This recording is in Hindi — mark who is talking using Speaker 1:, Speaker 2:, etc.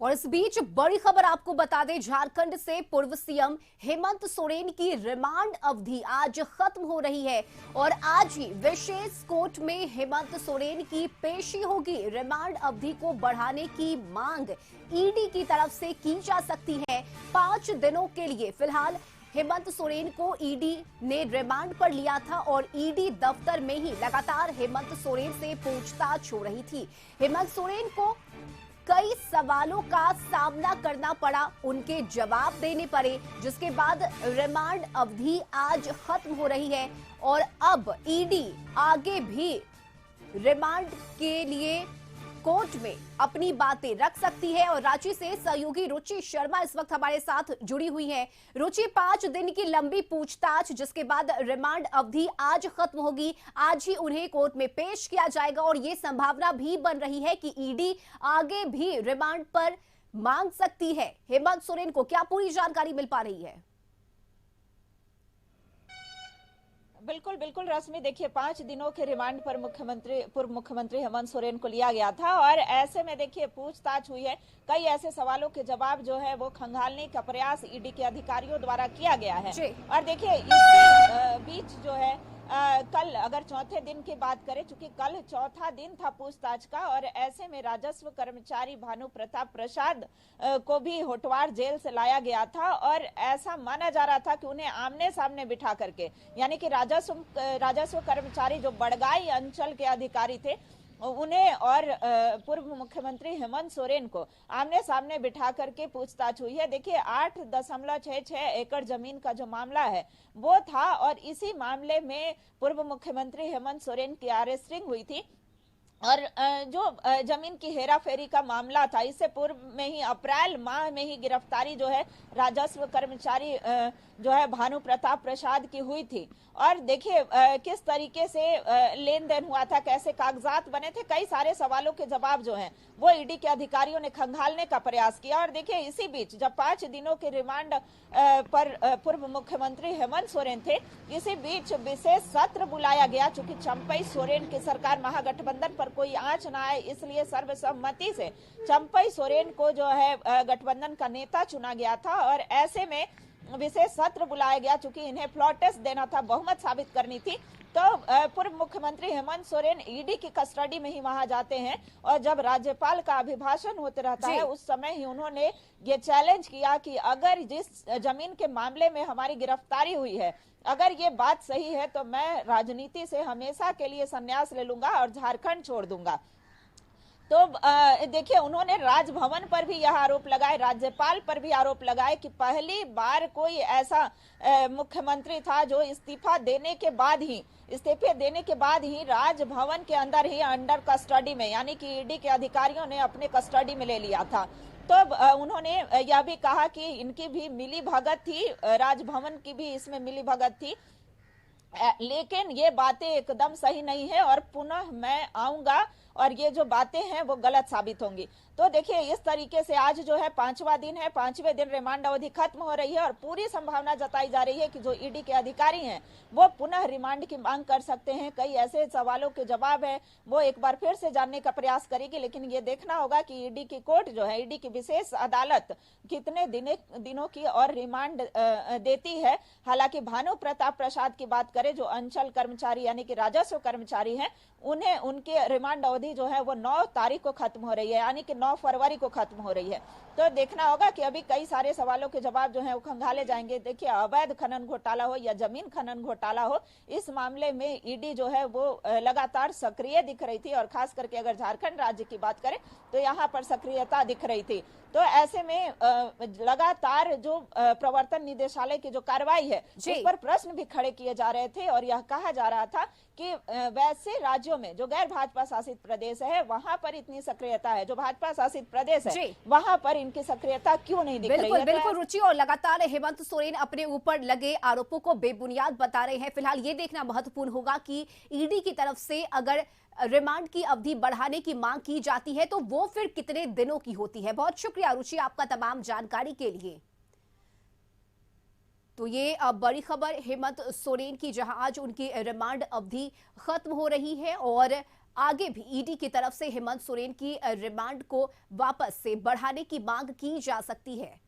Speaker 1: और इस बीच बड़ी खबर आपको बता दें, झारखंड से पूर्व सीएम हेमंत सोरेन की रिमांड अवधि आज खत्म हो रही है और आज ही विशेष कोर्ट में हेमंत सोरेन की पेशी होगी। रिमांड अवधि को बढ़ाने की मांग ईडी की तरफ से की जा सकती है 5 दिनों के लिए। फिलहाल हेमंत सोरेन को ईडी ने रिमांड पर लिया था और ईडी दफ्तर में ही लगातार हेमंत सोरेन से पूछताछ हो रही थी। हेमंत सोरेन को कई सवालों का सामना करना पड़ा, उनके जवाब देने पड़े, जिसके बाद रिमांड अवधि आज खत्म हो रही है और अब ईडी आगे भी रिमांड के लिए कोर्ट में अपनी बातें रख सकती है। और रांची से सहयोगी रुचि शर्मा इस वक्त हमारे साथ जुड़ी हुई है। रुचि, 5 दिन की लंबी पूछताछ, जिसके बाद रिमांड अवधि आज खत्म होगी, आज ही उन्हें कोर्ट में पेश किया जाएगा और ये संभावना भी बन रही है कि ईडी आगे भी रिमांड पर मांग सकती है हेमंत सोरेन को। क्या पूरी जानकारी मिल पा रही है?
Speaker 2: बिल्कुल बिल्कुल रश्मि, देखिए 5 दिनों के रिमांड पर पूर्व मुख्यमंत्री हेमंत सोरेन को लिया गया था और ऐसे में देखिए पूछताछ हुई है। कई ऐसे सवालों के जवाब जो है वो खंगालने का प्रयास ईडी के अधिकारियों द्वारा किया गया है। और देखिए इस बीच जो है कल अगर चौथे दिन की बात करें, चूंकि कल चौथा दिन था पूछताछ का और ऐसे में राजस्व कर्मचारी भानु प्रताप प्रसाद को भी होटवार जेल से लाया गया था और ऐसा माना जा रहा था कि उन्हें आमने सामने बिठा करके, यानी कि राजस्व कर्मचारी जो बड़गाई अंचल के अधिकारी थे उन्हें और पूर्व मुख्यमंत्री हेमंत सोरेन को आमने सामने बिठा करके पूछताछ हुई है। देखिए 8.66 एकड़ जमीन का जो मामला है वो था और इसी मामले में पूर्व मुख्यमंत्री हेमंत सोरेन की अरेस्टिंग हुई थी और जो जमीन की हेराफेरी का मामला था, इससे पूर्व में ही अप्रैल माह में ही गिरफ्तारी जो है राजस्व कर्मचारी जो है भानु प्रताप प्रसाद की हुई थी। और देखिए किस तरीके से लेन देन हुआ था, कैसे कागजात बने थे, कई सारे सवालों के जवाब जो हैं वो ईडी के अधिकारियों ने खंगालने का प्रयास किया। और देखिए इसी बीच जब 5 दिनों के रिमांड पर पूर्व मुख्यमंत्री हेमंत सोरेन थे, इसी बीच विशेष सत्र बुलाया गया। चूंकि चंपई सोरेन की सरकार महागठबंधन पर कोई आंच ना आए, इसलिए सर्वसम्मति से चंपई सोरेन को जो है गठबंधन का नेता चुना गया था और ऐसे में विशेष सत्र बुलाया गया। चूंकि इन्हें फ्लोर टेस्ट देना था, बहुमत साबित करनी थी, तो पूर्व मुख्यमंत्री हेमंत सोरेन ईडी की कस्टडी में ही वहां जाते हैं और जब राज्यपाल का अभिभाषण होते रहता है उस समय ही उन्होंने ये चैलेंज किया कि अगर जिस जमीन के मामले में हमारी गिरफ्तारी हुई है, अगर ये बात सही है तो मैं राजनीति से हमेशा के लिए संन्यास ले लूंगा और झारखंड छोड़ दूंगा। तो देखिए उन्होंने राजभवन पर भी यह आरोप लगाए, राज्यपाल पर भी आरोप लगाए कि पहली बार कोई ऐसा मुख्यमंत्री था जो इस्तीफे देने के बाद ही राजभवन के अंदर ही अंडर कस्टडी में, यानी कि ईडी के अधिकारियों ने अपने कस्टडी में ले लिया था। तो उन्होंने यह भी कहा कि इनकी भी मिली भगत थी, राजभवन की भी इसमें मिली भगत थी, लेकिन ये बातें एकदम सही नहीं है और पुनः मैं आऊंगा और ये जो बातें हैं वो गलत साबित होंगी। तो देखिए इस तरीके से आज जो है 5वां दिन है, 5वें दिन रिमांड अवधि खत्म हो रही है और पूरी संभावना जताई जा रही है कि जो ईडी के अधिकारी हैं वो पुनः रिमांड की मांग कर सकते हैं। कई ऐसे सवालों के जवाब है वो एक बार फिर से जानने का प्रयास करेगी, लेकिन ये देखना होगा कि ईडी की कोर्ट जो है, ईडी की विशेष अदालत कितने दिनों की और रिमांड देती है। हालांकि भानु प्रताप प्रसाद की बात करें, जो अंचल कर्मचारी यानी कि राजस्व कर्मचारी हैं, उन्हें उनके रिमांड अवधि जो है वो 9 तारीख को खत्म हो रही है, यानी कि 9 फरवरी को खत्म हो रही है। तो देखना होगा कि अभी कई सारे सवालों के जवाब जो है वो खंगाले जाएंगे। देखिए अवैध खनन घोटाला हो या जमीन खनन घोटाला हो, इस मामले में ईडी जो है वो लगातार सक्रिय दिख रही थी और खास करके अगर झारखंड राज्य की बात करें तो यहाँ पर सक्रियता दिख रही थी। तो ऐसे में लगातार जो प्रवर्तन निदेशालय की जो कार्रवाई है उस पर प्रश्न भी खड़े किए जा रहे थे और यह कहा जा रहा था कि वैसे राज्यों में जो गैर भाजपा शासित प्रदेश है वहां पर इतनी सक्रियता है, जो भाजपा शासित प्रदेश है वहां पर इनकी सक्रियता क्यों नहीं दिख रही है?
Speaker 1: बिल्कुल रुचि, और लगातार हेमंत सोरेन अपने ऊपर लगे आरोपों को बेबुनियाद बता रहे हैं। फिलहाल ये देखना महत्वपूर्ण होगा कि ईडी की तरफ से अगर रिमांड की अवधि बढ़ाने की मांग की जाती है तो वो फिर कितने दिनों की होती है। बहुत शुक्रिया रुचि आपका तमाम जानकारी के लिए। तो ये बड़ी खबर हेमंत सोरेन की, जहां आज उनकी रिमांड अवधि खत्म हो रही है और आगे भी ईडी की तरफ से हेमंत सोरेन की रिमांड को वापस से बढ़ाने की मांग की जा सकती है।